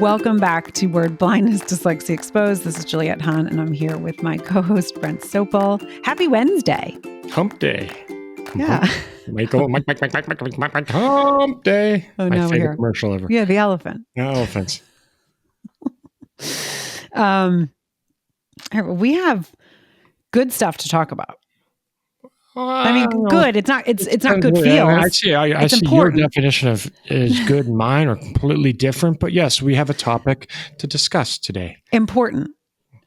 Welcome back to Word Blindness Dyslexia Exposed. This is Juliette Hahn, and I'm here with my co-host, Brent Sopel. Happy Wednesday. Hump day. Yeah. Hump day. Oh, My now we're favorite here. commercial ever. Yeah, the elephant. Elephants. We have good stuff to talk about. I mean, good. It's not good feels. I see your definition of is good and mine are completely different. But yes, we have a topic to discuss today. Important.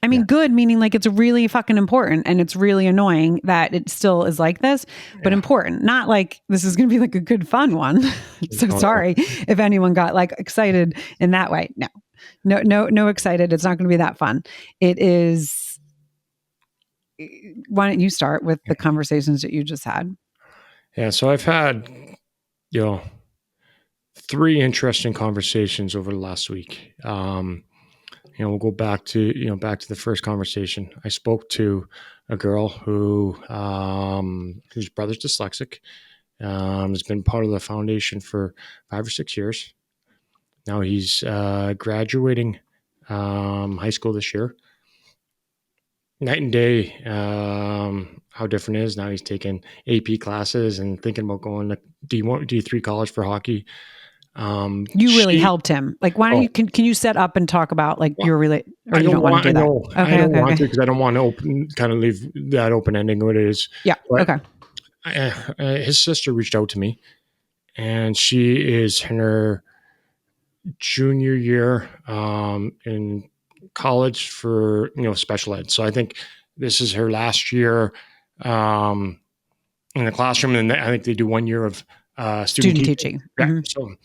I mean, good meaning like it's really fucking important, and it's really annoying that it still is like this, but important. Not like this is going to be like a good fun one. So sorry if anyone got like excited in that way. No excited. It's not going to be that fun. It is. Why don't you start with the conversations that you just had? Yeah. So I've had, 3 interesting conversations over the last week. We'll go back to the first conversation. I spoke to a girl whose brother's dyslexic. Has been part of the foundation for 5 or 6 years. Now he's graduating high school this year. Night and day, how different it is. Now he's taking AP classes and thinking about going to D3 college for hockey. You really helped him. Like, why don't you can you set up and talk about like your or you don't want to do that? I don't want to because I don't want to leave that open ending what it is. Yeah. But, his sister reached out to me, and she is in her junior year in college for special ed. So I think this is her last year in the classroom, and I think they do 1 year of student teaching. Yeah. Mm-hmm. So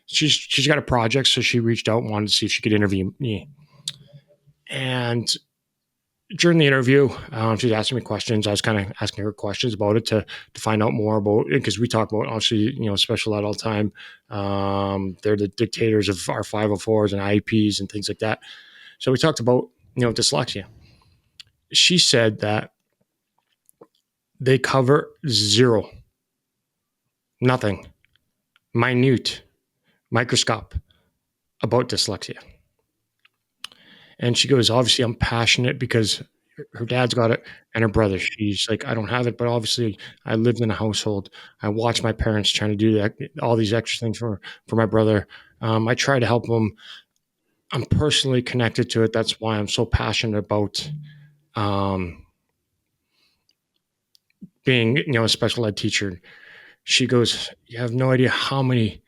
she's got a project, so she reached out and wanted to see if she could interview me. And during the interview, she was asking me questions. I was kind of asking her questions about it to find out more about it, because we talk about obviously special ed all the time. They're the dictators of our 504s and IEPs and things like that. So we talked about dyslexia. She said that they cover zero, nothing, minute, microscope about dyslexia. And she goes, obviously I'm passionate because her dad's got it and her brother. She's like, I don't have it, but obviously I lived in a household. I watched my parents trying to do that, all these extra things for my brother. I try to help him. I'm personally connected to it. That's why I'm so passionate about being, a special ed teacher. She goes, you have no idea how many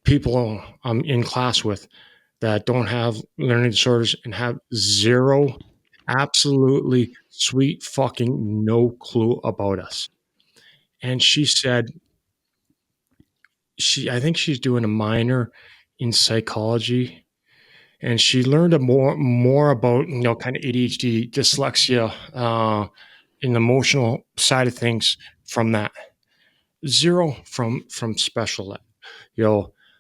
people I'm in class with that don't have learning disorders and have zero, absolutely sweet fucking no clue about us. And she said, I think she's doing a minor in psychology, and she learned more about kind of ADHD, dyslexia, in the emotional side of things from that. Zero from special ed.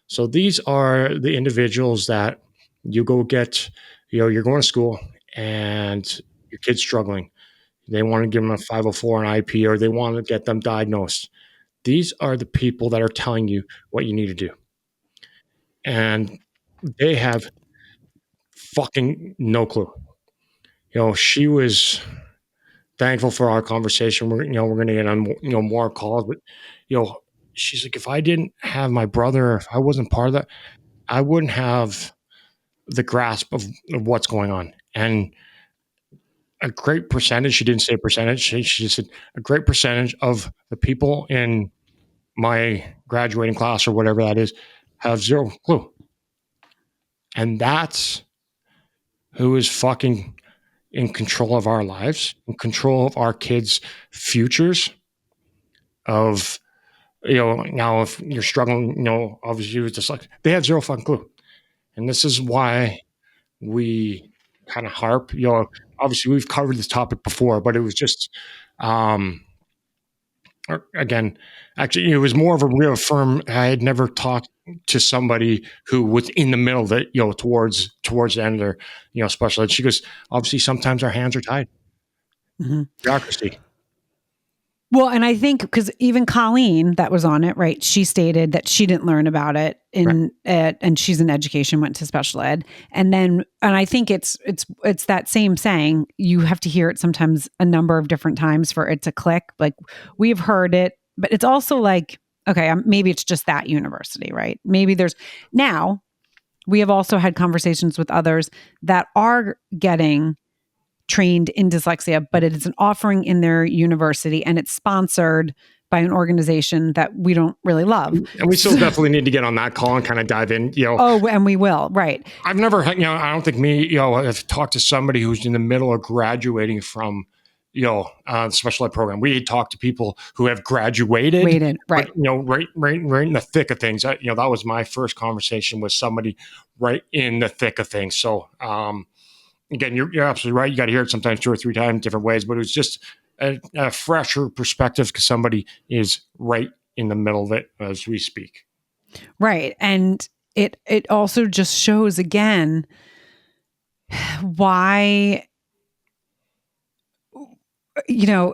So these are the individuals that you go get, you're going to school and your kid's struggling. They want to give them a 504 and IP, or they want to get them diagnosed. These are the people that are telling you what you need to do. And they have fucking no clue. She was thankful for our conversation. We're going to get on, more calls, but, she's like, if I didn't have my brother, if I wasn't part of that, I wouldn't have the grasp of what's going on. And a great percentage, she didn't say percentage, she just said a great percentage of the people in my graduating class or whatever that is have zero clue. And that's who is fucking in control of our lives, in control of our kids' futures. Of, now if you're struggling, obviously it's just like they have zero fucking clue. And this is why we kind of harp, obviously we've covered this topic before, but it was just, again, actually, it was more of a real firm. I had never talked to somebody who was in the middle of it, towards the end of their, special ed. She goes, obviously sometimes our hands are tied. Mm-hmm. Bureaucracy. Well, and I think because even Colleen that was on it, right? She stated that she didn't learn about it and she's in education, went to special ed. And I think it's that same saying, you have to hear it sometimes a number of different times for it to click. Like we've heard it, but it's also like, okay, maybe it's just that university, right? Maybe now we have also had conversations with others that are getting trained in dyslexia, but it is an offering in their university and it's sponsored by an organization that we don't really love. And we still definitely need to get on that call and kind of dive in, Oh, and we will, right. I've never, I don't think I've talked to somebody who's in the middle of graduating from, special ed program. We talk to people who have graduated, right. But, right in the thick of things. That was my first conversation with somebody right in the thick of things. So, again, you're absolutely right. You got to hear it sometimes 2 or 3 times different ways, but it was just a fresher perspective because somebody is right in the middle of it as we speak. Right. And it also just shows again why, you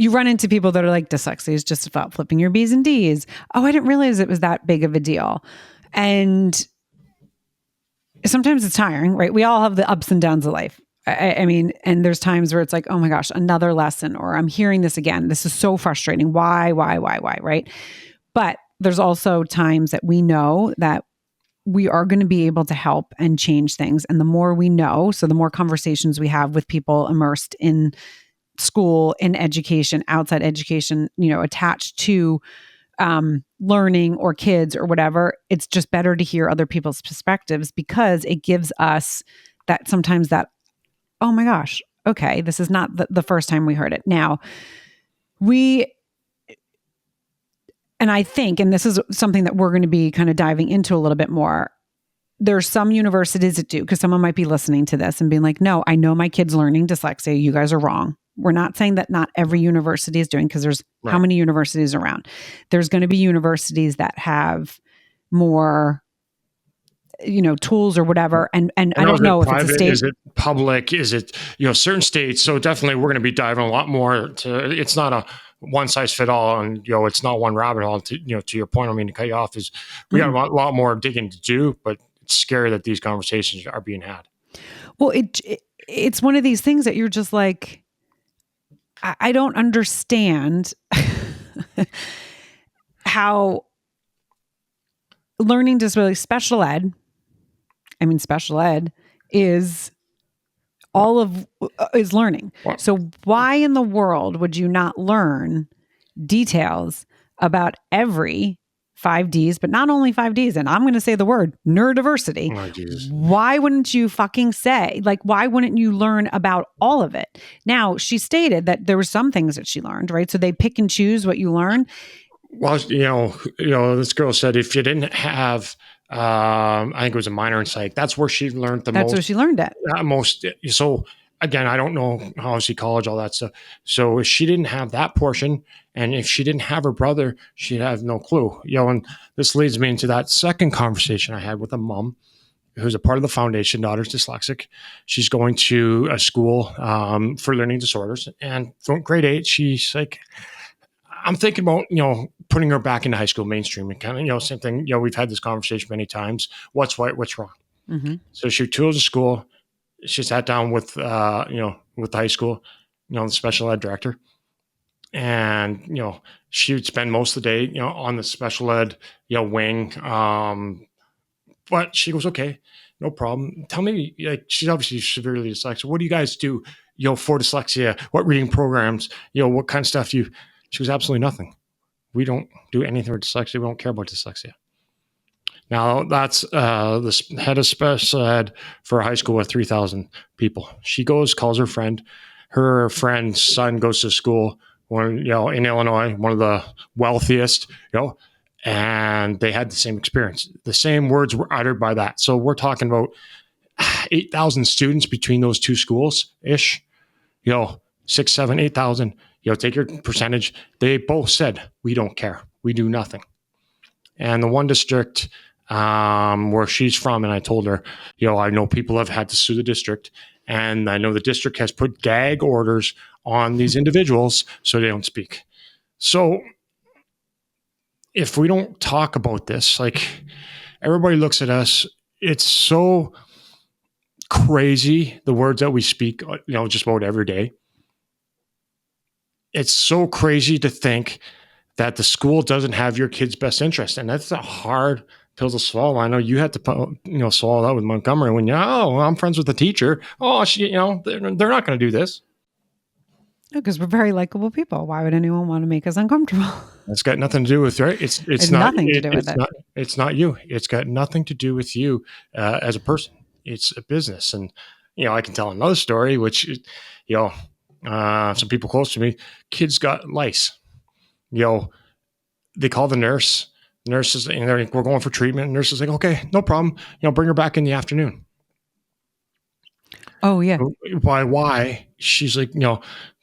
run into people that are like, dyslexia is just about flipping your B's and D's. Oh, I didn't realize it was that big of a deal. And sometimes it's tiring, right? We all have the ups and downs of life. I mean, and there's times where it's like, oh my gosh, another lesson, or I'm hearing this again. This is so frustrating. Why, right? But there's also times that we know that we are going to be able to help and change things. And the more we know, so the more conversations we have with people immersed in school, in education, outside education, attached to learning or kids or whatever, it's just better to hear other people's perspectives because it gives us that sometimes that, oh my gosh, okay, this is not the first time we heard it. Now, and I think, and this is something that we're going to be kind of diving into a little bit more, there's some universities that do, because someone might be listening to this and being like, no, I know my kid's learning dyslexia. You guys are wrong. We're not saying that not every university is doing, because there's how many universities around. There's going to be universities that have more, tools or whatever. And I don't know if it's a state. Is it public? Is it, certain states? So definitely we're going to be diving a lot more to, it's not a one size fit all, and, it's not one rabbit hole to your point. I mean, to cut you off is we got a lot more digging to do, but it's scary that these conversations are being had. Well, it's one of these things that you're just like, I don't understand how learning disability special ed is is learning. Wow. So why in the world would you not learn details about every 5Ds, but not only 5Ds, and I'm going to say the word neurodiversity. Oh, why wouldn't you fucking say, why wouldn't you learn about all of it? Now, she stated that there were some things that she learned, right? So they pick and choose what you learn. Well, this girl said if you didn't have, I think it was a minor in psych, that's where she learned the most. That's where she learned it. Most. So again, I don't know obviously college, all that stuff. So if she didn't have that portion, and if she didn't have her brother, she'd have no clue. And this leads me into that second conversation I had with a mom who's a part of the foundation. Daughter's dyslexic. She's going to a school for learning disorders, and from grade 8, she's like, I'm thinking about, putting her back into high school mainstream, and kind of, same thing. We've had this conversation many times. What's right? What's wrong? Mm-hmm. So she chose a school. She sat down with, with the high school, the special ed director, and, she would spend most of the day, on the special ed, wing. But she goes, okay, no problem. Tell me, she's obviously severely dyslexic. What do you guys do, for dyslexia? What reading programs, what kind of stuff do you? She goes, absolutely nothing. We don't do anything with dyslexia. We don't care about dyslexia. Now, that's the head of special ed for a high school with 3,000 people. She goes, calls her friend. Her friend's son goes to school, in Illinois, one of the wealthiest, and they had the same experience. The same words were uttered by that. So we're talking about 8,000 students between those two schools-ish, 6, 7, 8,000. Take your percentage. They both said, we don't care. We do nothing. And the one district where she's from, and I told her, I know people have had to sue the district, And I know the district has put gag orders on these individuals so they don't speak. So if we don't talk about this, like everybody looks at us, it's so crazy, the words that we speak, just about every day. It's so crazy to think that the school doesn't have your kid's best interest. And that's a hard pill to swallow. I know you had to, swallow that with Montgomery when I'm friends with the teacher. Oh, they're not going to do this. Because we're very likable people. Why would anyone want to make us uncomfortable? It's got nothing to do with, right? It's not nothing to do with it. It's not you. It's got nothing to do with you as a person. It's a business. And, I can tell another story, which, some people close to me, kids got lice. They call the nurse. The nurse is, they're like, we're going for treatment. The nurse is like, okay, no problem. Bring her back in the afternoon. Oh, yeah. Why? She's like,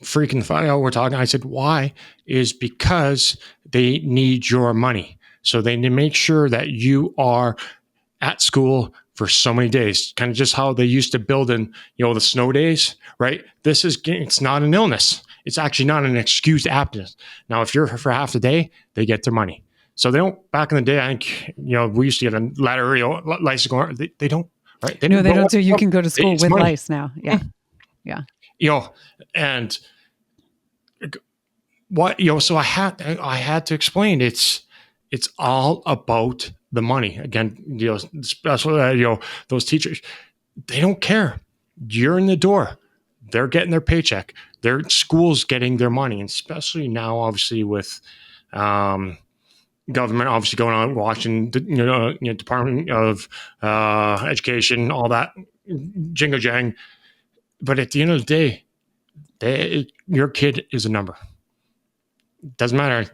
freaking fine. We're talking. I said, why? Is because they need your money. So they need to make sure that you are at school for so many days, kind of just how they used to build in, the snow days, right? It's not an illness. It's actually not an excused absence. Now, if you're for half the day, they get their money. So they don't, back in the day, I think, we used to get a letter, lice going, they don't, right? They don't. So you can go to school with money. Lice now. Yeah. Yeah. And what, so I had to explain it's all about the money. Again, especially, those teachers, they don't care. You're in the door. They're getting their paycheck. Their school's getting their money. And especially now, obviously, with government obviously going on, watching the Department of Education, all that jingo jang. But at the end of the day, your kid is a number. Doesn't matter,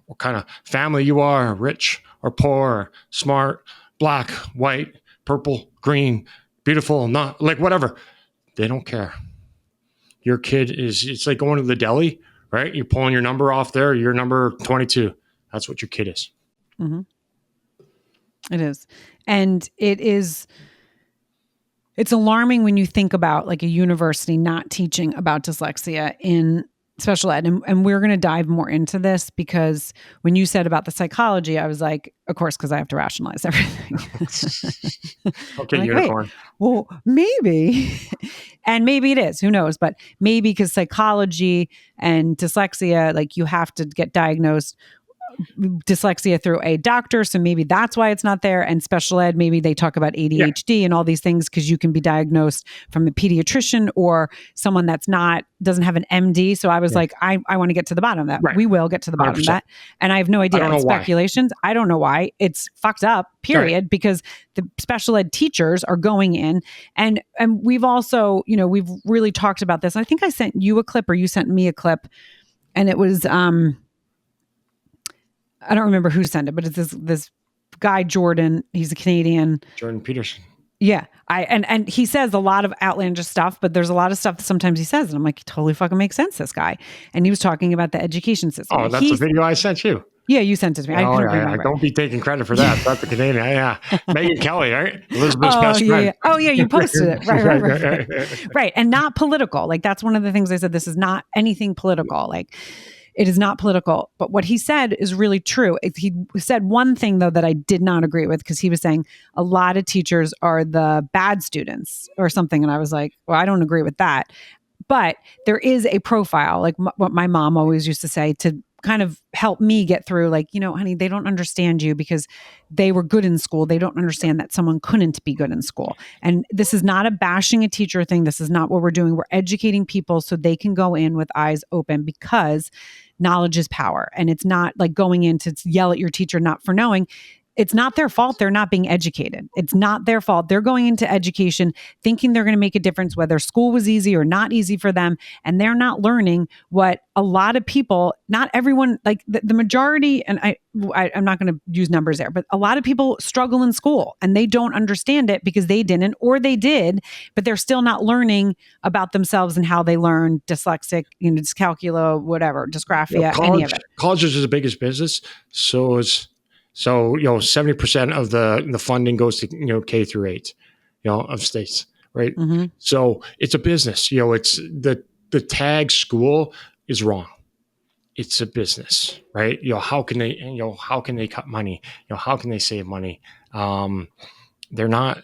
what kind of family you are, rich or poor, smart, black, white, purple, green, beautiful, not like whatever. They don't care. Your kid it's like going to the deli, right? You're pulling your number off there. You're number 22. That's what your kid is. Mm-hmm. It is. And it's alarming when you think about like a university not teaching about dyslexia in special ed. And we're going to dive more into this because when you said about the psychology, I was like, of course, because I have to rationalize everything. Okay, like, unicorn. Wait, well, maybe, and maybe it is, who knows, but maybe because psychology and dyslexia, like you have to get diagnosed dyslexia through a doctor. So maybe that's why it's not there. And special ed, maybe they talk about ADHD and all these things because you can be diagnosed from a pediatrician or someone doesn't have an MD. So I was like, I want to get to the bottom of that. Right. We will get to the bottom 100%. Of that. And I have no idea. It's speculations. I don't know why. It's fucked up, period, right. Because the special ed teachers are going in and we've also, we've really talked about this. I think I sent you a clip or you sent me a clip and it was, I don't remember who sent it, but it's this guy, Jordan. He's a Canadian. Jordan Peterson. Yeah. And he says a lot of outlandish stuff, but there's a lot of stuff that sometimes he says. And I'm like, he totally fucking makes sense, this guy. And he was talking about the education system. Oh, that's the video I sent you. Yeah, you sent it to me. I couldn't remember. Don't be taking credit for that. That's the Canadian. Yeah. Megan Kelly, right? Elizabeth's best friend. Yeah. Oh, yeah, you posted it. Right. Right. And not political. Like, that's one of the things I said. This is not anything political. Like, it is not political. But what he said is really true. He said one thing, though, that I did not agree with, because he was saying a lot of teachers are the bad students or something. And I was like, well, I don't agree with that. But there is a profile, like what my mom always used to say, to kind of help me get through, like, honey, they don't understand you because they were good in school. They don't understand that someone couldn't be good in school. And this is not a bashing a teacher thing. This is not what we're doing. We're educating people so they can go in with eyes open, because knowledge is power. And it's not like going in to yell at your teacher not for knowing. It's not their fault they're not being educated. It's not their fault. They're going into education thinking they're going to make a difference, whether school was easy or not easy for them. And they're not learning what a lot of people, not everyone, like the majority, and I'm not going to use numbers there, but a lot of people struggle in school and they don't understand it because they didn't, or they did, but they're still not learning about themselves and how they learn. Dyslexic, dyscalculia, whatever, dysgraphia, any of it. Colleges is the biggest business. So 70% of the funding goes to, K through 8, of states. right? So it's a business. It's the tag school is wrong. It's a business, right? How can they cut money? How can they save money? They're not,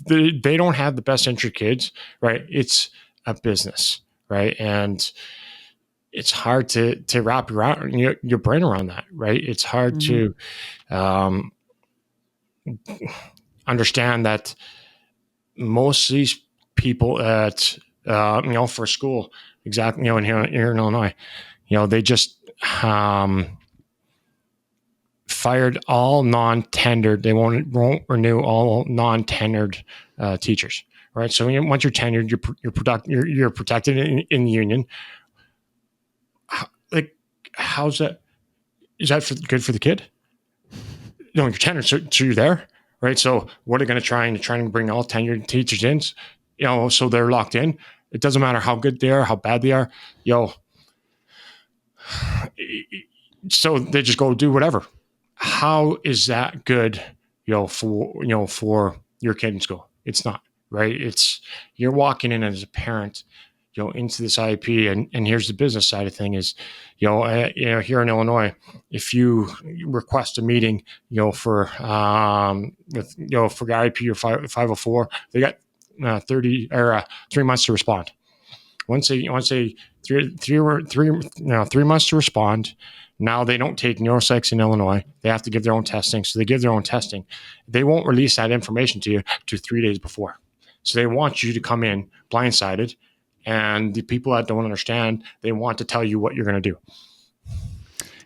they don't have the best interest kids, right? It's a business, right? And it's hard to wrap your brain around that, right? It's hard to understand that most of these people at for school, exactly, in here in Illinois, they just fired all non-tenured. They won't renew all non-tenured teachers, right? So once you're tenured, you're protected in the union. Like, how's that? Is that good for the kid? You're tenured, so you're there, right? So what are they going to try and bring all tenured teachers in, so they're locked in? It doesn't matter how good they are, how bad they are, so they just go do whatever. How is that good, for your kid in school? It's not, right? It's, you're walking in as a parent, into this IEP, and here's the business side of thing is, here in Illinois, if you request a meeting, for IEP or 504, they got 3 months to respond. Once they 3 months to respond. Now they don't take neuropsychs in Illinois. They have to give their own testing. So they give their own testing. They won't release that information to you to 3 days before. So they want you to come in blindsided. And the people that don't understand, they want to tell you what you're going to do.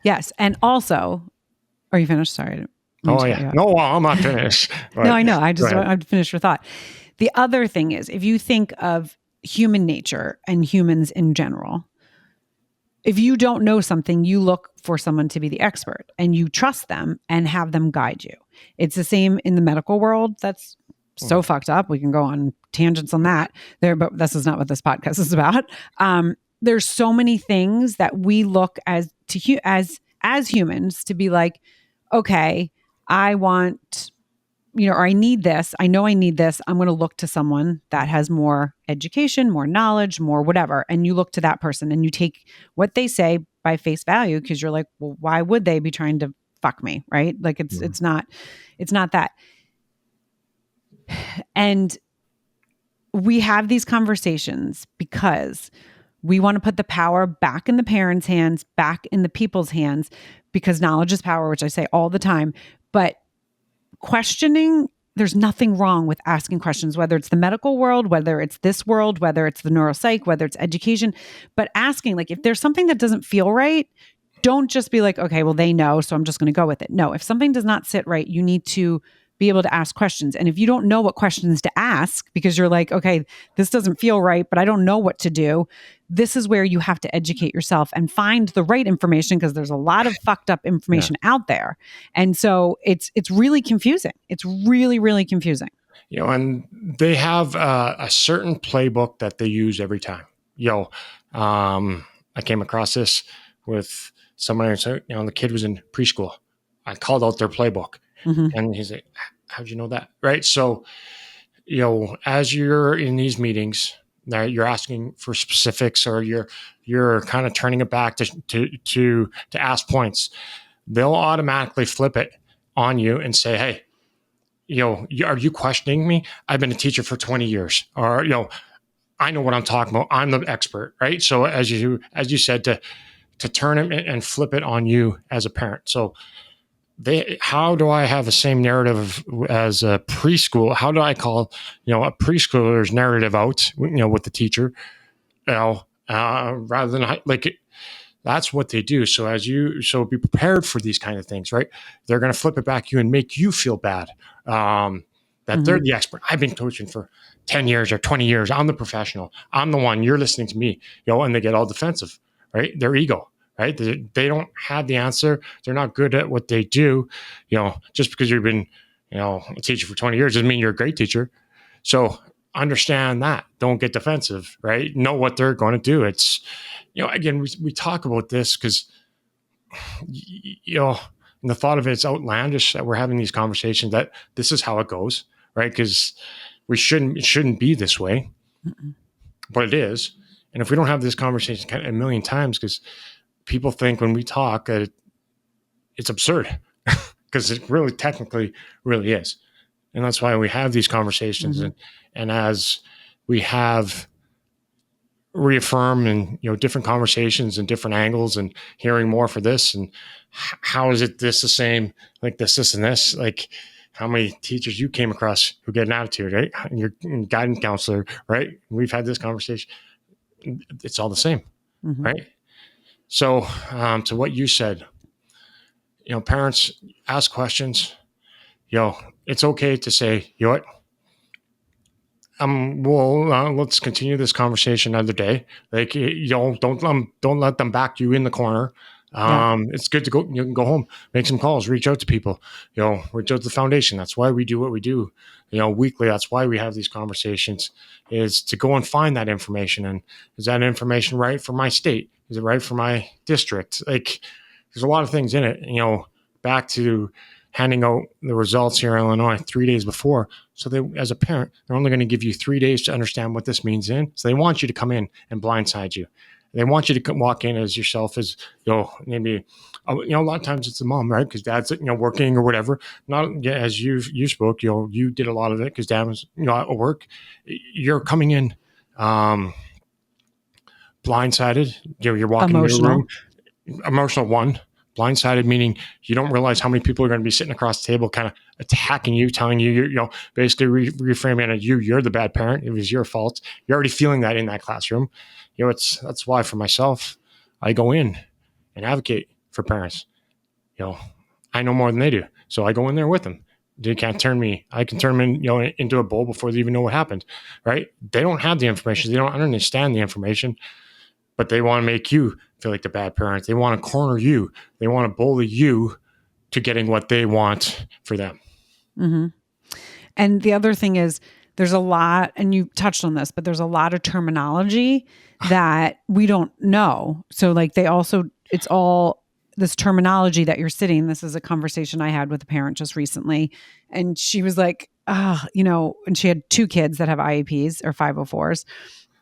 Yes. And also, are you finished? Sorry. Oh, yeah. No, I'm not finished. No, I know. I just want to finish your thought. The other thing is, if you think of human nature and humans in general, if you don't know something, you look for someone to be the expert and you trust them and have them guide you. It's the same in the medical world. That's so fucked up. We can go on tangents on that there, but this is not what this podcast is about. There's so many things that we look as humans to be like, okay, I want, or I need this. I know I need this. I'm going to look to someone that has more education, more knowledge, more whatever. And you look to that person and you take what they say by face value because you're like, well, why would they be trying to fuck me? Right? Like it's not that. And we have these conversations because we want to put the power back in the parents' hands, back in the people's hands, because knowledge is power, which I say all the time. But questioning, there's nothing wrong with asking questions, whether it's the medical world, whether it's this world, whether it's the neuropsych, whether it's education, but asking, like, if there's something that doesn't feel right, don't just be like, okay, well, they know, so I'm just going to go with it. No, if something does not sit right, you need to be able to ask questions. And if you don't know what questions to ask, because you're like, okay, this doesn't feel right, but I don't know what to do, this is where you have to educate yourself and find the right information, because there's a lot of fucked up information out there. And so it's really confusing. It's really, really confusing. And they have a certain playbook that they use every time. I came across this with somebody, the kid was in preschool. I called out their playbook. And he's like, how'd you know that? Right. So, as you're in these meetings, that you're asking for specifics, or you're kind of turning it back to ask points, they'll automatically flip it on you and say, hey, are you questioning me? I've been a teacher for 20 years, or, I know what I'm talking about. I'm the expert. Right. So as you said, to turn it and flip it on you as a parent. So, how do I have the same narrative as a preschool? How do I call, a preschooler's narrative out, with the teacher, rather than that's what they do. So be prepared for these kind of things, right? They're going to flip it back to you and make you feel bad, that they're the expert. I've been coaching for 10 years or 20 years. I'm the professional. I'm the one. You're listening to me, and they get all defensive, right? Their ego. Right? They don't have the answer. They're not good at what they do. Just because you've been, a teacher for 20 years doesn't mean you're a great teacher. So understand that. Don't get defensive, right? Know what they're going to do. It's, again, we talk about this because, and the thought of it's outlandish that we're having these conversations, that this is how it goes, right? Because it shouldn't be this way, but it is. And if we don't have this conversation kind of a million times, because people think when we talk that it's absurd, because it really technically really is. And that's why we have these conversations. And as we have reaffirm and different conversations and different angles and hearing more for this, and how is it this the same, like this and this, like how many teachers you came across who get an attitude, right? And your guidance counselor, right? We've had this conversation. It's all the same, right? So to what you said, parents ask questions. It's okay to say, what, well, let's continue this conversation another day. Like, don't let them back you in the corner. It's good to go. You can go home, make some calls, reach out to people. Reach out to the foundation. That's why we do what we do. Weekly. That's why we have these conversations. Is to go and find that information. And is that information right for my state? Is it right for my district? Like, there's a lot of things in it. Back to handing out the results here in Illinois 3 days before. So they, as a parent, they're only going to give you 3 days to understand what this means in. So they want you to come in and blindside you. They want you to walk in as yourself as, maybe, a lot of times it's the mom, right? Because dad's, working or whatever. Not as you spoke, you did a lot of it because dad was, at work. You're coming in blindsided. You're walking into the room. Emotional one. Blindsided meaning you don't realize how many people are going to be sitting across the table kind of attacking you, telling you, basically reframing it. You're the bad parent. It was your fault. You're already feeling that in that classroom. That's why for myself, I go in and advocate for parents. I know more than they do. So I go in there with them. They can't turn me. I can turn them into a bull before they even know what happened, right? They don't have the information. They don't understand the information. But they want to make you feel like the bad parent. They want to corner you. They want to bully you to getting what they want for them. And the other thing is there's a lot, and you touched on this, but there's a lot of terminology that we don't know. So like it's all this terminology that you're sitting. This is a conversation I had with a parent just recently. And she was like, and she had 2 kids that have IEPs or 504s.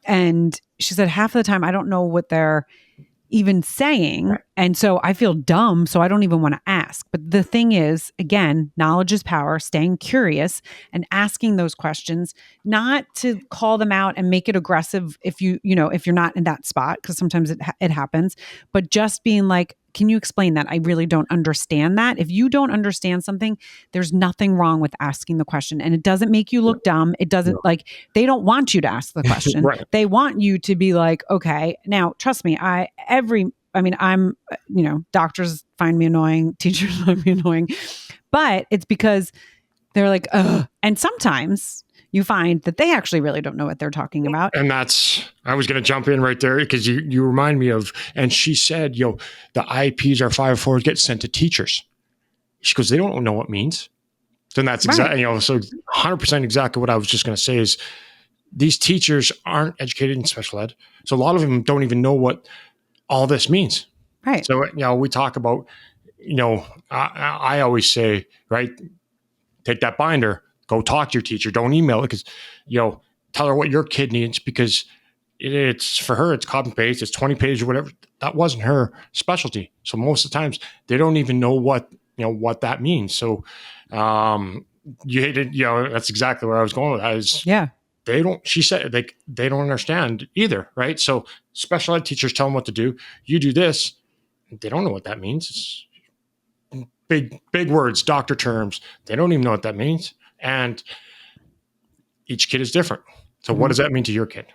And she said, half of the time, I don't know what they're even saying. Right. And so I feel dumb. So I don't even want to ask. But the thing is, again, knowledge is power, staying curious and asking those questions, not to call them out and make it aggressive if if you're not in that spot, because sometimes it happens, but just being like, can you explain that? I really don't understand that. If you don't understand something, there's nothing wrong with asking the question. And it doesn't make you look dumb. It doesn't they don't want you to ask the question. Right. They want you to be like, okay, now trust me, I'm, doctors find me annoying, teachers find me annoying, but it's because they're like, ugh. And sometimes you find that they actually really don't know what they're talking about. And I was going to jump in right there because you remind me of, and she said, the IEPs or 504s get sent to teachers. She goes, they don't know what it means. Then that's exactly, so 100% exactly what I was just going to say is these teachers aren't educated in special ed. So a lot of them don't even know what all this means. Right. So, we talk about, I always say, right, take that binder, go talk to your teacher. Don't email it because, tell her what your kid needs because it's for her, it's copy paste, it's 20 pages or whatever. That wasn't her specialty. So most of the times they don't even know what that means. So you hated, that's exactly where I was going with that is she said they don't understand either. Right. So special ed teachers tell them what to do. You do this. They don't know what that means. It's big words, doctor terms. They don't even know what that means. And each kid is different. So what does that mean to your kid?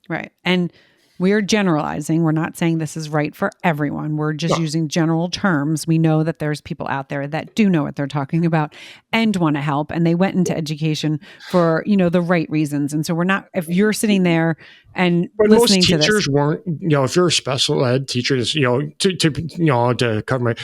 Right. And we're generalizing. We're not saying this is right for everyone. We're just using general terms. We know that there's people out there that do know what they're talking about and want to help. And they went into education for, the right reasons. And so we're not, if you're sitting there and listening to this. Most teachers weren't, if you're a special ed teacher, to cover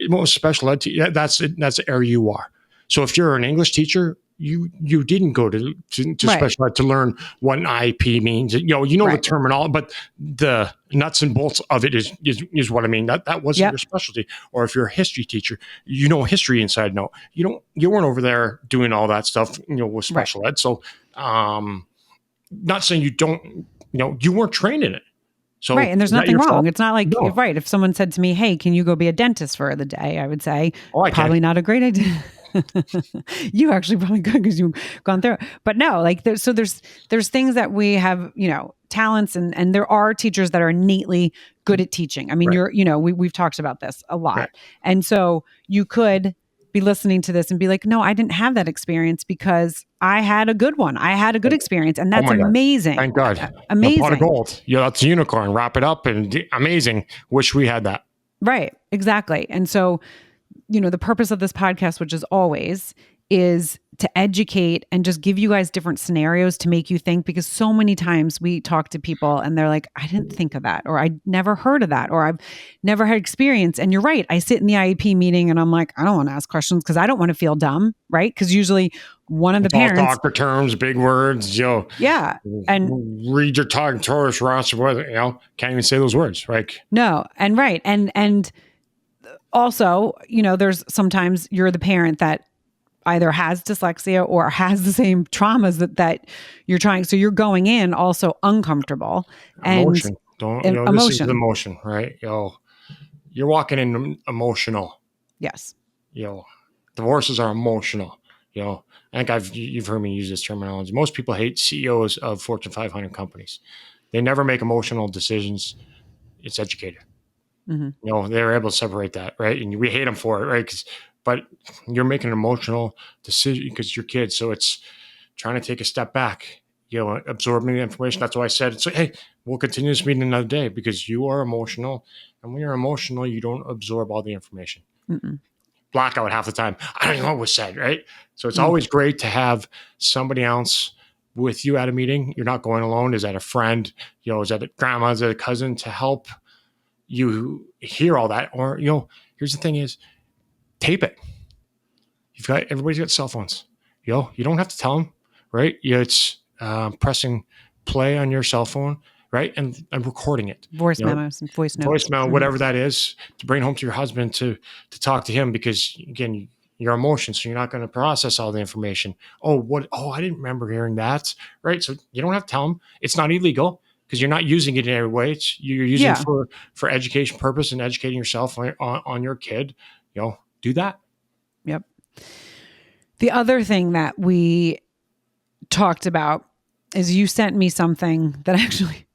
most special ed, that's the area you are. So if you're an English teacher, you didn't go to Right. special ed to learn what an IEP means. You know the Right. terminology, but the nuts and bolts of it is what I mean. That wasn't Yep. your specialty. Or if you're a history teacher, you know history inside. No, you weren't over there doing all that stuff. With Right. special ed. So, not saying you don't. You weren't trained in it. So Right. And there's is that nothing your wrong. fault? It's not like, No. right. If someone said to me, hey, can you go be a dentist for the day? I would say, Oh, I probably can. not a great idea. You actually probably could because you've gone through it. But no, like there's things that we have, talents and there are teachers that are innately good at teaching. I mean, Right. we've talked about this a lot. Right. And so you could be listening to this and be like, no, I didn't have that experience because I had a good one. I had a good experience. And Oh that's my God. amazing. Thank God. The pot of Amazing. gold. Yeah, that's a unicorn. Wrap it up and amazing. Wish we had that. Right. Exactly. And so, the purpose of this podcast, which is always, is to educate and just give you guys different scenarios to make you think, because so many times we talk to people and they're like, I didn't think of that, or I never heard of that, or I've never had experience. And you're right. I sit in the IEP meeting and I'm like, I don't want to ask questions because I don't want to feel dumb. Right. Because usually one of the It's all parents. doctor terms, big words, Yeah. And read your tongue, Taurus, Ross, can't even say those words. Right. No. And right. And also, there's sometimes you're the parent that either has dyslexia or has the same traumas that you're trying. So you're going in also uncomfortable Emotion. This is emotion. emotion, right? You're walking in emotional. Yes. Divorces are emotional. I think you've heard me use this terminology. Most people hate CEOs of Fortune 500 companies. They never make emotional decisions. It's educated. Mm-hmm. They're able to separate that, right? And we hate them for it, right? But you're making an emotional decision because you're kids. So it's trying to take a step back, absorbing the information. That's why I said, hey, we'll continue this meeting another day because you are emotional. And when you're emotional, you don't absorb all the information. Mm-mm. Blackout half the time. I don't know what was said, right? So it's always great to have somebody else with you at a meeting. You're not going alone. Is that a friend? Is that a grandma? Is that a cousin to help you hear all that? Or, here's the thing is, tape it. Everybody's got cell phones. You don't have to tell them, right? It's pressing play on your cell phone, right? And recording it. Voice memos and voice notes. Voicemail, whatever that is, to bring home to your husband to talk to him, because again, your emotions, so you're not going to process all the information. I didn't remember hearing that, right? So you don't have to tell him. It's not illegal because you're not using it in every way. You're using it for education purpose and educating yourself on your kid. Do that. Yep. The other thing that we talked is you sent me something that actually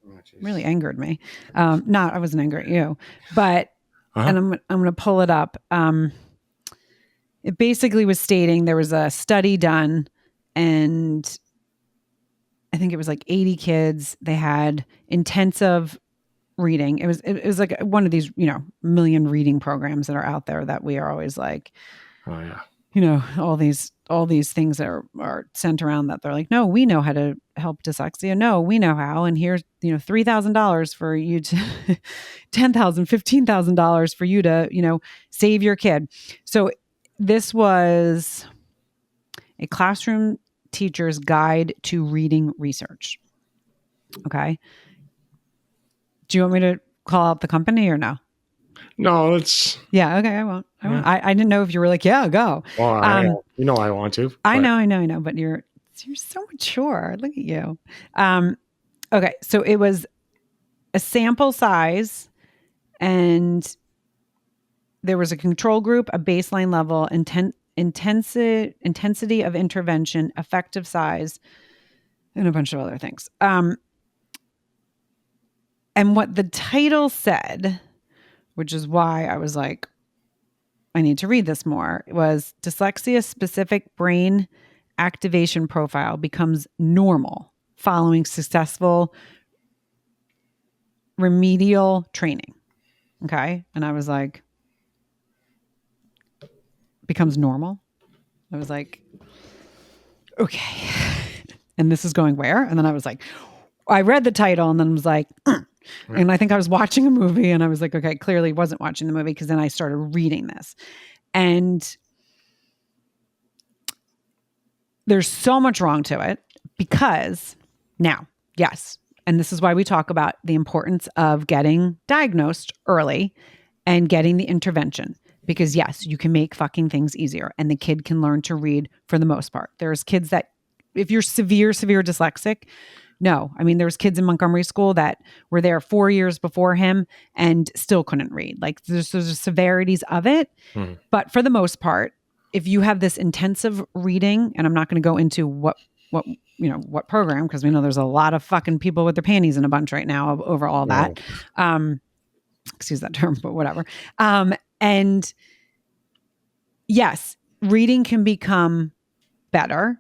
really angered me. I wasn't angry at you, but and I'm going to pull it up. It basically was stating there was a study done, and I think it was like 80 kids. They had intensive reading. It was like one of these, million reading programs that are out there that we are always like, oh yeah, all these things that are sent around that they're like, no, we know how to help dyslexia. No, we know how. And here's, $3,000 for you to $10,000, $15,000 for you to, save your kid. So this was a classroom teacher's guide to reading research. Okay. Do you want me to call out the company or no? No, it's... Yeah, okay, I won't. I didn't know if you were like, yeah, go. Well, I want to. But... I know, but you're so mature. Look at you. Okay, so it was a sample size, and there was a control group, a baseline level, intensity of intervention, effective size, and a bunch of other things. And what the title said, which is why I was like, I need to read this more, was dyslexia-specific brain activation profile becomes normal following successful remedial training. Okay. And I was like, becomes normal? I was like, okay. And this is going where? And then I was like, I read the title and then was like, and I think I was watching a movie and I was like, okay, clearly wasn't watching the movie, because then I started reading this. And there's so much wrong to it because now, yes, and this is why we talk about the importance of getting diagnosed early and getting the intervention. Because yes, you can make fucking things easier and the kid can learn to read for the most part. There's kids that, if you're severe dyslexic, no. I mean, there was kids in Montgomery school that were there 4 years before him and still couldn't read. Like there's severities of it. But for the most part, if you have this intensive reading, and I'm not going to go into what program, because we know there's a lot of fucking people with their panties in a bunch right now over all that. Excuse that term, but whatever. And yes, reading can become better.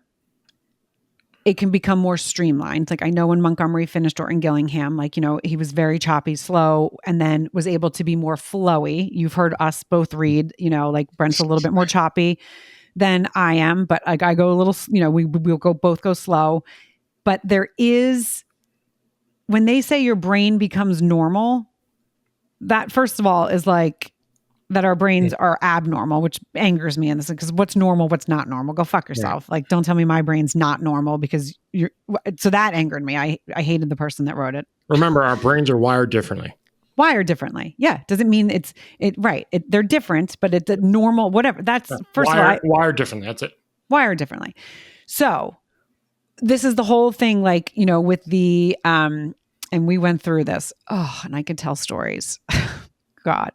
It can become more streamlined. Like I know when Montgomery finished or in Gillingham, like, he was very choppy, slow, and then was able to be more flowy. You've heard us both read, like Brent's a little bit more choppy than I am, but like I go a little, we'll both go slow. But there is, when they say your brain becomes normal, that first of all is like, that our brains are abnormal, which angers me in this, because what's normal, what's not normal? Go fuck yourself. Like, don't tell me my brain's not normal because so that angered me. I hated the person that wrote it. Remember, our brains are wired differently. Yeah. Doesn't mean they're different, but it's normal, whatever. That's first of all. Wired differently. That's it. Wired differently. So this is the whole thing, like, with the, and we went through this. Oh, and I could tell stories. God.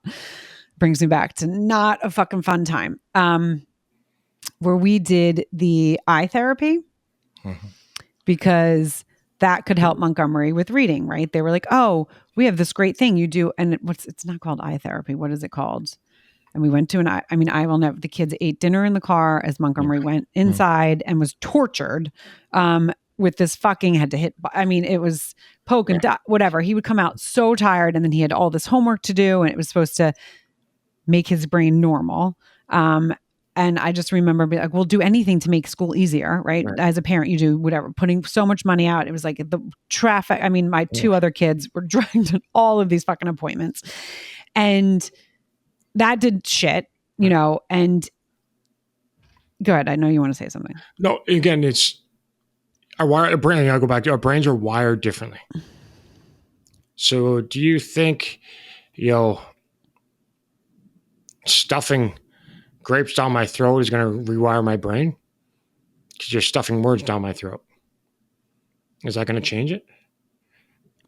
Brings me back to not a fucking fun time, where we did the eye therapy because that could help Montgomery with reading, right? They were like, oh, we have this great thing you do. And it's not called eye therapy. What is it called? And we went to I will never, the kids ate dinner in the car as Montgomery went inside and was tortured, with this fucking had to hit. It was poke and whatever. He would come out so tired, and then he had all this homework to do, and it was supposed to make his brain normal. And I just remember being like, we'll do anything to make school easier, right? As a parent, you do whatever, putting so much money out. It was like the traffic. My two other kids were dragged to all of these fucking appointments. And that did shit, and go ahead. I know you want to say something. No, again, it's our brain. I'll go back to our brains are wired differently. So do you think, stuffing grapes down my throat is going to rewire my brain? Because you're stuffing words down my throat. Is that going to change it?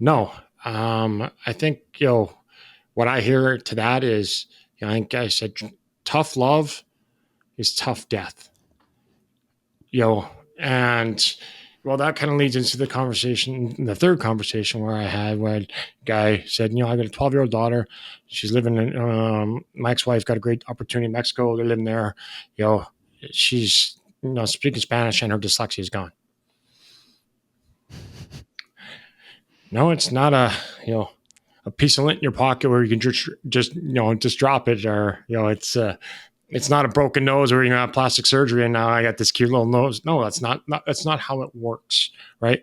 No. I think, what I hear to that is, I think I said, tough love is tough death. And well, that kind of leads into the conversation, the third conversation where a guy said, I got a 12-year-old daughter. She's living in, my ex-wife got a great opportunity in Mexico. They're living there. She's, speaking Spanish and her dyslexia is gone. No, it's not a piece of lint in your pocket where you can just drop it, or, it's not a broken nose where you're going to have plastic surgery and now I got this cute little nose. No, that's not how it works, right?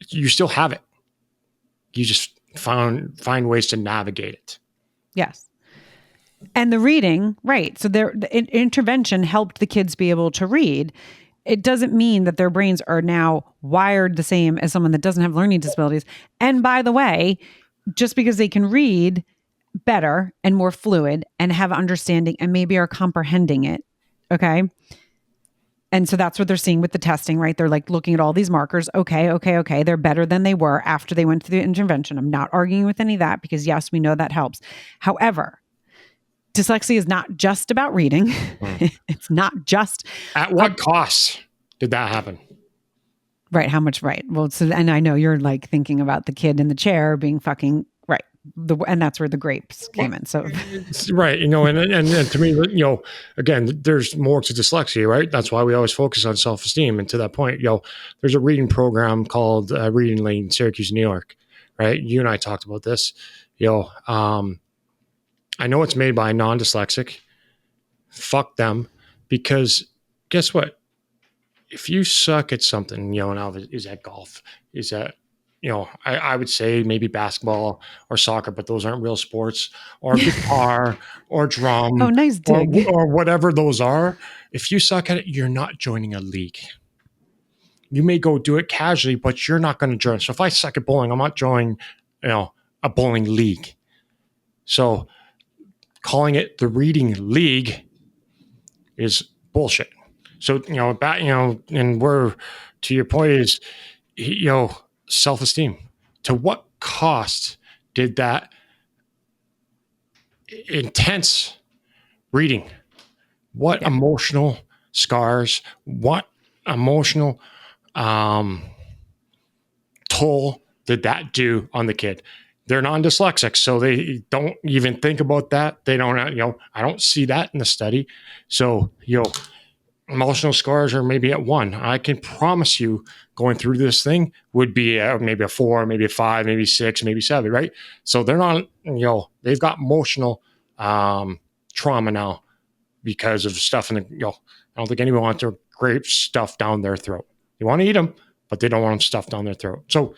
You still have it. You just find ways to navigate it. Yes. And the reading, right. So the intervention helped the kids be able to read. It doesn't mean that their brains are now wired the same as someone that doesn't have learning disabilities. And by the way, just because they can read better and more fluid and have understanding and maybe are comprehending it. Okay. And so that's what they're seeing with the testing, right? They're like looking at all these markers. Okay. They're better than they were after they went through the intervention. I'm not arguing with any of that because yes, we know that helps. However, dyslexia is not just about reading. It's not just. At what cost did that happen? Right. How much? Right. Well, so, and I know you're like thinking about the kid in the chair being fucking right. And that's where the grapes came in. So, right. And to me, again, there's more to dyslexia, right? That's why we always focus on self-esteem. And to that point, there's a reading program called Reading Lane in Syracuse, New York, right? You and I talked about this, I know it's made by a non-dyslexic. Fuck them. Because guess what? If you suck at something, now is that golf? Is that I would say maybe basketball or soccer, but those aren't real sports, or guitar or drum Oh, nice dig. or whatever those are. If you suck at it, you're not joining a league. You may go do it casually, but you're not going to join. So if I suck at bowling, I'm not joining, a bowling league. So calling it the reading league is bullshit. So, and we're, to your point is, self-esteem. To what cost did that intense reading, what emotional scars, what emotional toll did that do on the kid? They're non-dyslexic, so they don't even think about that. They don't, I don't see that in the study. So, emotional scars are maybe at 1. I can promise you going through this thing would be maybe a 4, maybe a 5, maybe 6, maybe 7, right? So they're not, they've got emotional trauma now because of stuff in the, I don't think anyone wants to grape stuff down their throat. They want to eat them, but they don't want them stuffed down their throat. So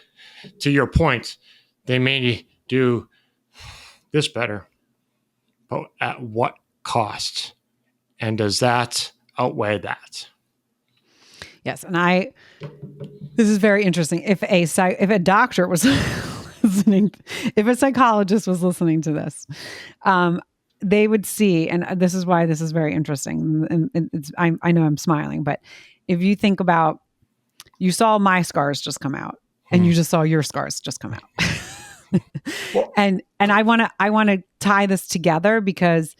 to your point, they may do this better, but at what cost? And does that outweigh that? Yes, and this is very interesting. If a doctor was listening, if a psychologist was listening to this, they would see, and this is why this is very interesting. And I know I'm smiling, but if you think about, you saw my scars just come out, and you just saw your scars just come out. and I want to tie this together, because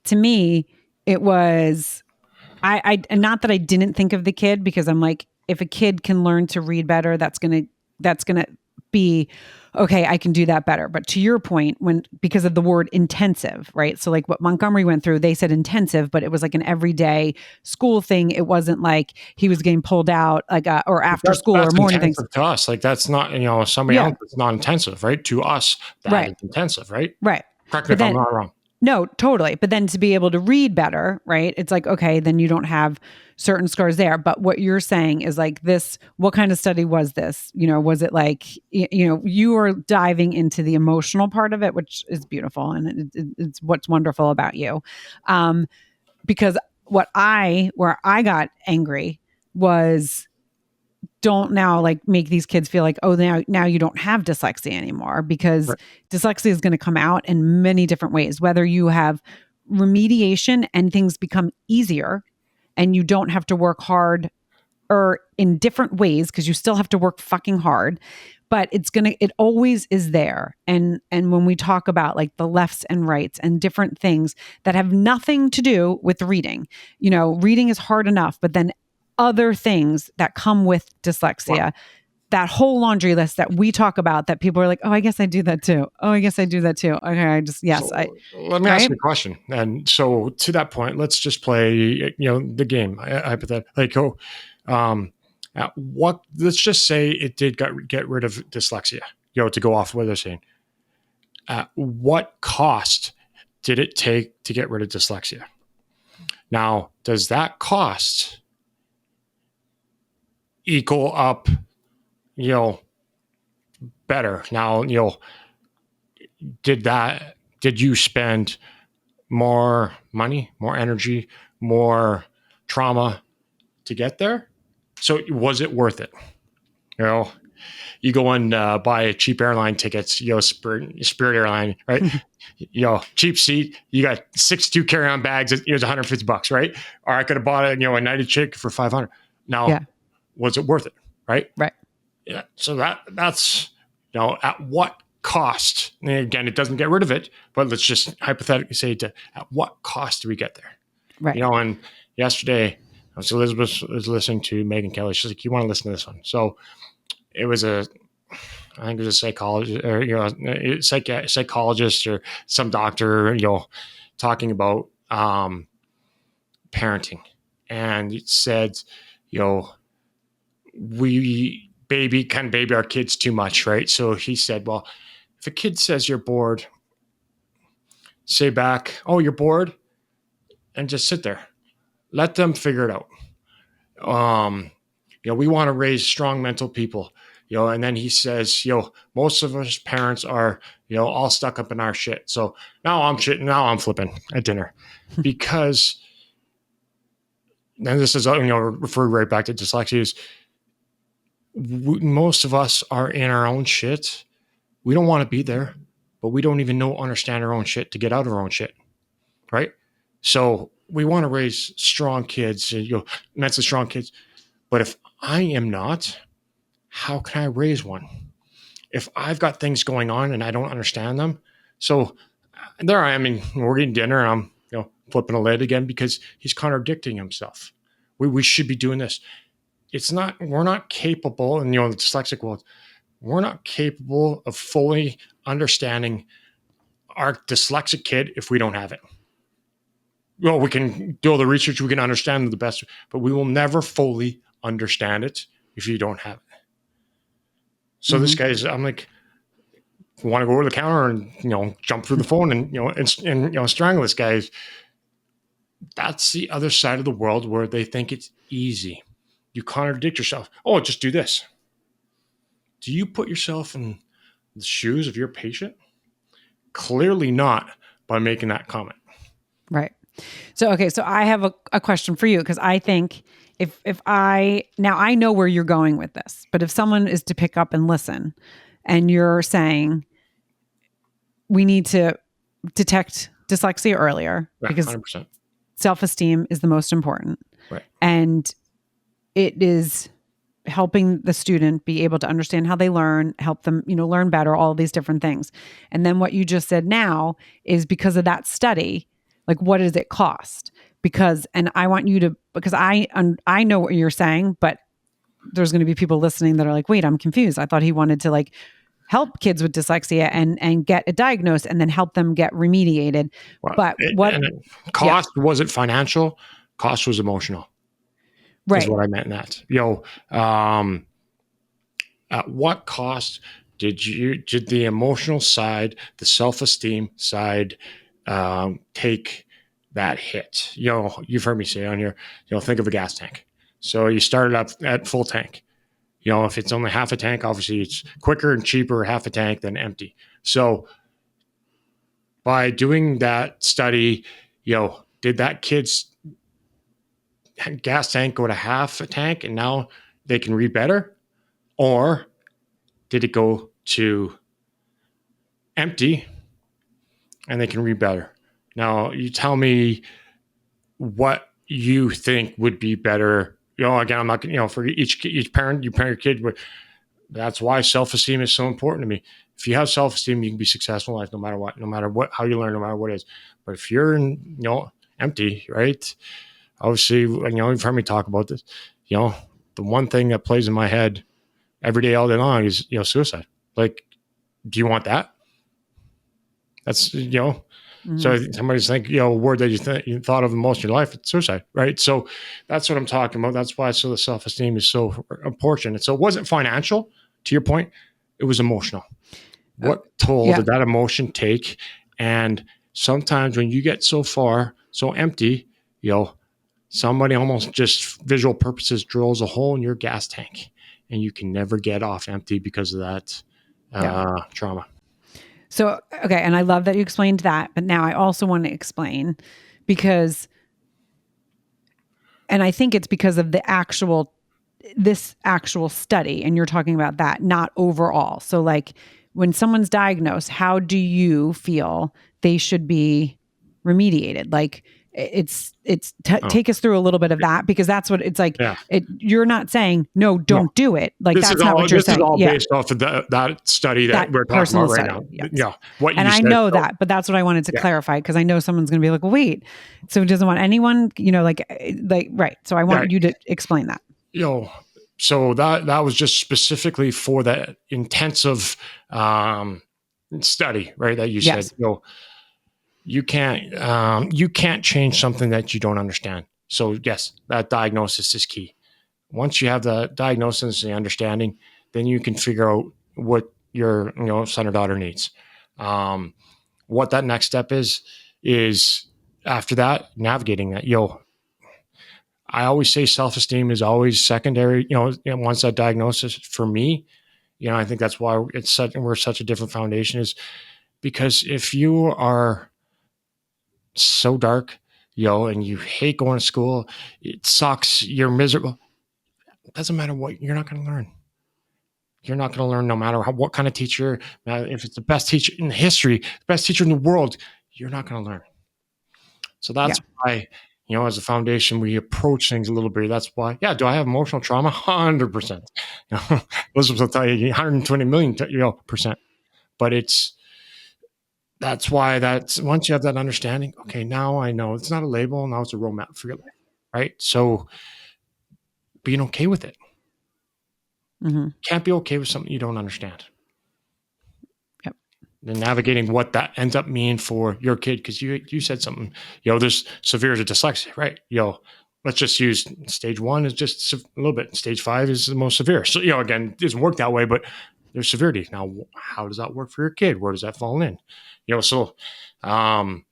to me it was, and not that I didn't think of the kid, because I'm like, if a kid can learn to read better, that's going to be okay. I can do that better. But to your point, because of the word intensive, right? So like what Montgomery went through, they said intensive, but it was like an everyday school thing. It wasn't like he was getting pulled out like or after school or morning things. To us, like that's not, somebody else, it's not intensive, right? To us, that is intensive, right? Right. Correct me if I'm not wrong. No, totally. But then to be able to read better, right? It's like, okay, then you don't have certain scars there. But what you're saying is like this, what kind of study was this? Was it like, you are diving into the emotional part of it, which is beautiful. And it's what's wonderful about you. Because where I got angry was, don't now like make these kids feel like, oh, now you don't have dyslexia anymore, because dyslexia is going to come out in many different ways, whether you have remediation and things become easier and you don't have to work hard, or in different ways, because you still have to work fucking hard, but it always is there. And when we talk about like the lefts and rights and different things that have nothing to do with reading, reading is hard enough, but then other things that come with dyslexia, that whole laundry list that we talk about, that people are like, oh, I guess I do that too. Oh, I guess I do that too. Okay. Let me ask you a question. And so to that point, let's just play, the game. Hypothetically, let's just say it did get rid of dyslexia, to go off what they're saying. At what cost did it take to get rid of dyslexia? Now, does that cost equal up, better? Now, did you spend more money, more energy, more trauma to get there? So was it worth it? You go and buy cheap airline tickets, Spirit Airline, right? Cheap seat, you got 62 carry-on bags, it was $150, right? Or I could have bought a United chick for $500. Now, was it worth it? Right. Yeah. So that's, at what cost? And again, it doesn't get rid of it, but let's just hypothetically say at what cost do we get there? Right. And yesterday, Elizabeth was listening to Megan Kelly. She's like, you want to listen to this one? So it was I think it was a psychologist, or psychologist or some doctor, talking about parenting, and it said, we baby our kids too much, right? So he said, well, if a kid says you're bored, say back, oh, you're bored, and just sit there, let them figure it out. We want to raise strong mental people. and then he says, most of us parents are, all stuck up in our shit. So now I'm flipping at dinner because, and this is, refer right back to dyslexia, is most of us are in our own shit. We don't want to be there, but we don't even understand our own shit to get out of our own shit. Right. So we want to raise strong kids, mentally strong kids. But if I am not, how can I raise one? If I've got things going on and I don't understand them. So there I am, we're eating dinner and I'm, flipping a lid again because he's contradicting himself. We should be doing this. We're not capable in, the dyslexic world, we're not capable of fully understanding our dyslexic kid if we don't have it. Well, we can do all the research, we can understand the best, but we will never fully understand it if you don't have it. So this guy's, I'm like, want to go over the counter and, jump through the phone and strangle this guy. That's the other side of the world where they think it's easy. You contradict yourself. Oh, just do this. Do you put yourself in the shoes of your patient? Clearly not by making that comment. Right. So, okay. So I have a question for you, because I think if I know where you're going with this, but if someone is to pick up and listen and you're saying we need to detect dyslexia earlier, because 100%. Self-esteem is the most important. Right. And it is helping the student be able to understand how they learn, help them, learn better, all these different things. And then what you just said now is because of that study, like, what does it cost? And I want you to, because I know what you're saying, but there's going to be people listening that are like, wait, I'm confused. I thought he wanted to help kids with dyslexia and get it diagnosed and then help them get remediated. Well, but cost wasn't financial. Cost was emotional. Right. Is what I meant in that. At what cost did the emotional side, the self-esteem side, take that hit? You've heard me say on here, think of a gas tank. So you started up at full tank. If it's only half a tank, obviously it's quicker and cheaper half a tank than empty. So by doing that study, did that kid's gas tank go to half a tank and now they can read better? Or did it go to empty and they can read better? Now, you tell me what you think would be better. Again, I'm not, for each parent, you parent your kid, but that's why self-esteem is so important to me. If you have self-esteem, you can be successful in life no matter what, how you learn, no matter what it is. But if you're empty, right? Obviously, you've heard me talk about this. The one thing that plays in my head every day, all day long is, suicide. Like, do you want that? That's, so somebody's think, a word that you thought of the most in your life, it's suicide, right? So that's what I'm talking about. That's why the self-esteem is so important. And so it wasn't financial, to your point, it was emotional. What toll did that emotion take? And sometimes when you get so far, so empty, somebody almost just visual purposes drills a hole in your gas tank and you can never get off empty because of that trauma. So, okay. And I love that you explained that, but now I also want to explain and I think it's because of this actual study, and you're talking about that, not overall. So when someone's diagnosed, how do you feel they should be remediated? Take us through a little bit of that, because that's what it's like. Yeah. You're not saying, no, don't do it. That's not what you're saying. This is all based off of that study that we're talking about right now. Yes. Yeah. What you and said, I know that, but that's what I wanted to clarify, because I know someone's going to be like, well, wait, so he doesn't want anyone, right. So I want you to explain that. So that was just specifically for that intensive study, right? That you said, you can't change something that you don't understand. So yes, that diagnosis is key. Once you have the diagnosis and the understanding, then you can figure out what your son or daughter needs. What that next step is after that, navigating that. I always say self-esteem is always secondary. Once that diagnosis, for me, I think that's why we're such a different foundation, is because if you are so dark, and you hate going to school, it sucks, you're miserable. It doesn't matter what, you're not going to learn. You're not going to learn no matter what kind of teacher, if it's the best teacher in history, the best teacher in the world, you're not going to learn. So that's why, as a foundation, we approach things a little bit. That's why, do I have emotional trauma? 100%. Elizabeth will tell you 120 million, percent. But that's why once you have that understanding, okay, now I know it's not a label. Now it's a roadmap for your life, right? So being okay with it. Mm-hmm. Can't be okay with something you don't understand. Yep. And navigating what that ends up meaning for your kid, because you said something, there's severe to dyslexia, right? Let's just use stage 1 is just a little bit. Stage 5 is the most severe. So, again, it doesn't work that way, but there's severity. Now, how does that work for your kid? Where does that fall in? So, and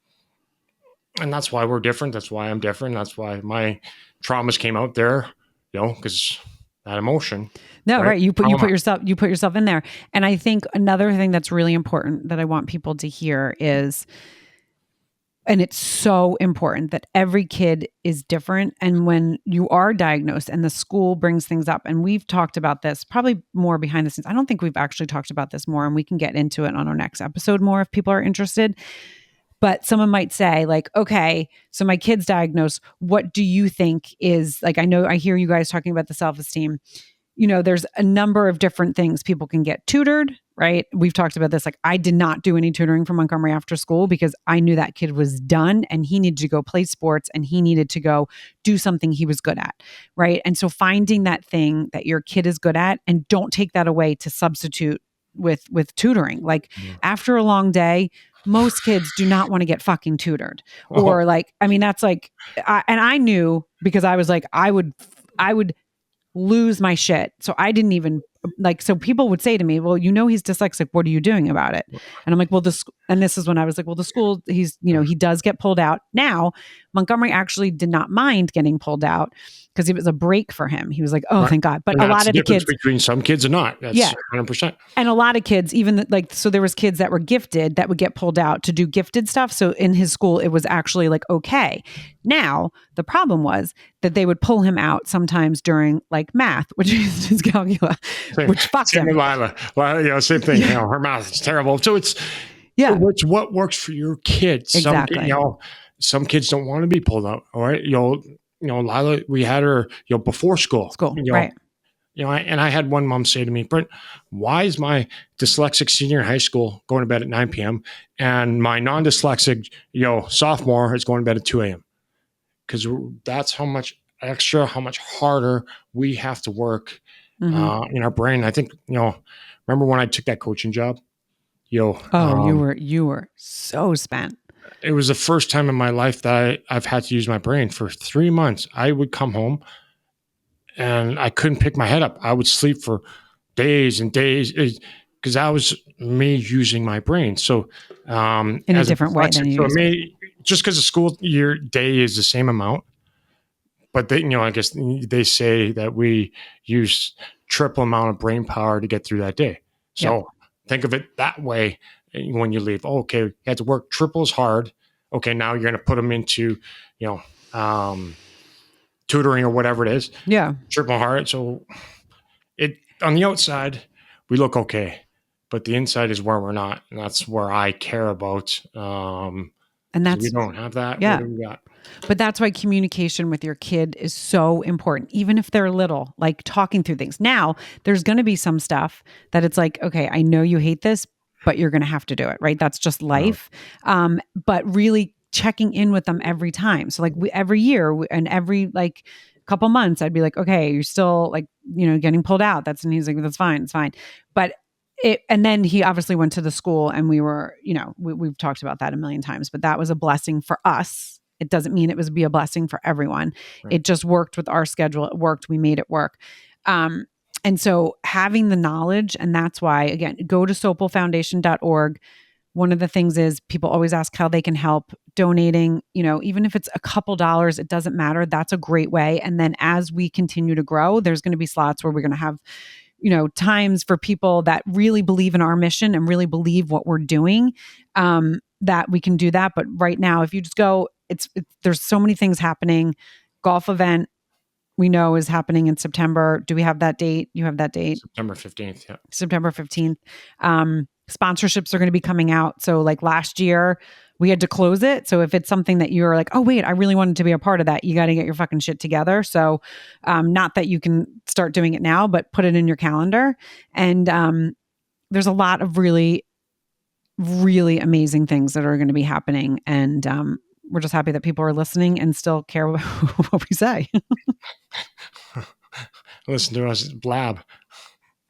that's why we're different. That's why I'm different. That's why my traumas came out there, because that emotion. No, right. You put yourself in there. And I think another thing that's really important that I want people to hear is, and it's so important, that every kid is different. And when you are diagnosed and the school brings things up, and we've talked about this probably more behind the scenes. I don't think we've actually talked about this more, and we can get into it on our next episode more if people are interested. But someone might say, like, okay, so my kid's diagnosed. What do you think is, like, I hear you guys talking about the self-esteem. There's a number of different things. People can get tutored, right? We've talked about this. Like, I did not do any tutoring for Montgomery after school because I knew that kid was done and he needed to go play sports and he needed to go do something he was good at, right? And so finding that thing that your kid is good at, and don't take that away to substitute with tutoring. Like, after a long day, most kids do not want to get fucking tutored. Or that's like, and I knew, because I was like, I would lose my shit. So I didn't even so people would say to me, well, he's dyslexic. What are you doing about it? And I'm like, well, and this is when I was like, well, the school, he's, he does get pulled out. Now, Montgomery actually did not mind getting pulled out because it was a break for him. He was like, oh, thank God. But a lot of the kids, between some kids and not. That's 100%. And a lot of kids, even so there was kids that were gifted that would get pulled out to do gifted stuff. So in his school, it was actually like, okay. Now, the problem was that they would pull him out sometimes during like math, which is dyscalculia, which fucked him. Lila, same thing. Her math is terrible. So it's what works for your kids. Exactly. Some kids don't want to be pulled out. All right. Lila, we had her, before school. Right. And I had one mom say to me, Brent, why is my dyslexic senior in high school going to bed at 9 p.m. and my non-dyslexic, sophomore is going to bed at 2 a.m.? Because that's how much harder we have to work in our brain. I think, remember when I took that coaching job? You were so spent. It was the first time in my life that I've had to use my brain. For 3 months. I would come home and I couldn't pick my head up. I would sleep for days and days because that was me using my brain. So in a different way than you just because the school year day is the same amount, but they, I guess they say that we use triple amount of brain power to get through that day. So think of it that way when you leave. Oh, okay, you had to work triple as hard. Okay, now you're going to put them into, tutoring or whatever it is. Yeah. Triple hard. So on the outside, we look okay, but the inside is where we're not. And that's where I care about. And that's, we don't have that. Yeah. What do we got? But that's why communication with your kid is so important, even if they're little, like talking through things. Now, there's going to be some stuff that it's like, okay, I know you hate this, but you're going to have to do it, right? That's just life. But really checking in with them every time. So like every year and every like couple months, I'd be like, okay, you're still like, getting pulled out. And he's like, that's fine. It's fine. But and then he obviously went to the school and we were, we've talked about that a million times, but that was a blessing for us. It doesn't mean it was be a blessing for everyone. Right. It just worked with our schedule. It worked. We made it work. And so having the knowledge, and that's why, again, go to sopelfoundation.org. One of the things is people always ask how they can help. Donating, even if it's a couple dollars, it doesn't matter. That's a great way. And then as we continue to grow, there's going to be slots where we're going to have times for people that really believe in our mission and really believe what we're doing, that we can do that. But right now, if you just go, there's so many things happening. Golf event, we know, is happening in September. Do we have that date? You have that date? September 15th. Yeah. September 15th. Sponsorships are going to be coming out. So like last year we had to close it. So if it's something that you're like, oh wait, I really wanted to be a part of that, you got to get your fucking shit together. So, not that you can start doing it now, but put it in your calendar. And, there's a lot of really, really amazing things that are going to be happening. And, we're just happy that people are listening and still care what we say. Listen to us blab.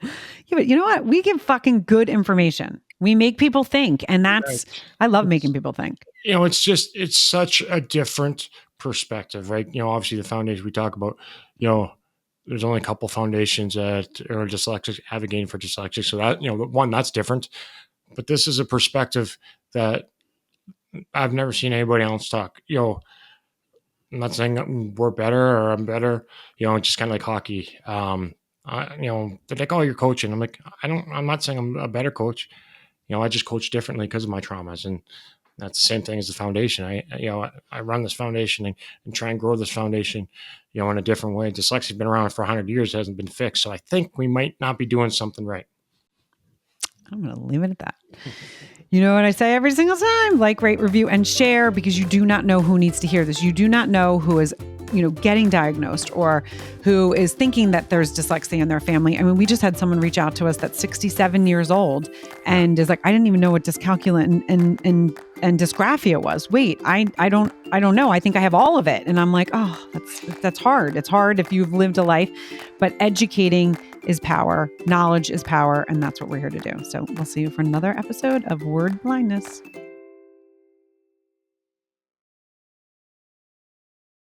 Yeah, but you know what? We give fucking good information. We make people think. And that's, right. I love making people think. It's such a different perspective, right? Obviously the foundation we talk about, there's only a couple foundations that are dyslexic, advocating for dyslexic. So that, one, that's different. But this is a perspective that I've never seen anybody else talk. I'm not saying we're better or I'm better, just kind of like hockey. They're like, oh, you're coaching. I'm like, I'm not saying I'm a better coach. I just coach differently because of my traumas. And that's the same thing as the foundation. I run this foundation and try and grow this foundation, in a different way. Dyslexia's been around for 100 years, hasn't been fixed. So I think we might not be doing something right. I'm going to leave it at that. You know what I say every single time? Like, rate, review, and share, because you do not know who needs to hear this. You do not know who is, getting diagnosed or who is thinking that there's dyslexia in their family. I mean, we just had someone reach out to us that's 67 years old and is like, I didn't even know what dyscalculia and dysgraphia was. Wait, I don't know. I think I have all of it. And I'm like, oh, that's hard. It's hard if you've lived a life, but educating is power. Knowledge is power. And that's what we're here to do. So we'll see you for another episode of Word Blindness.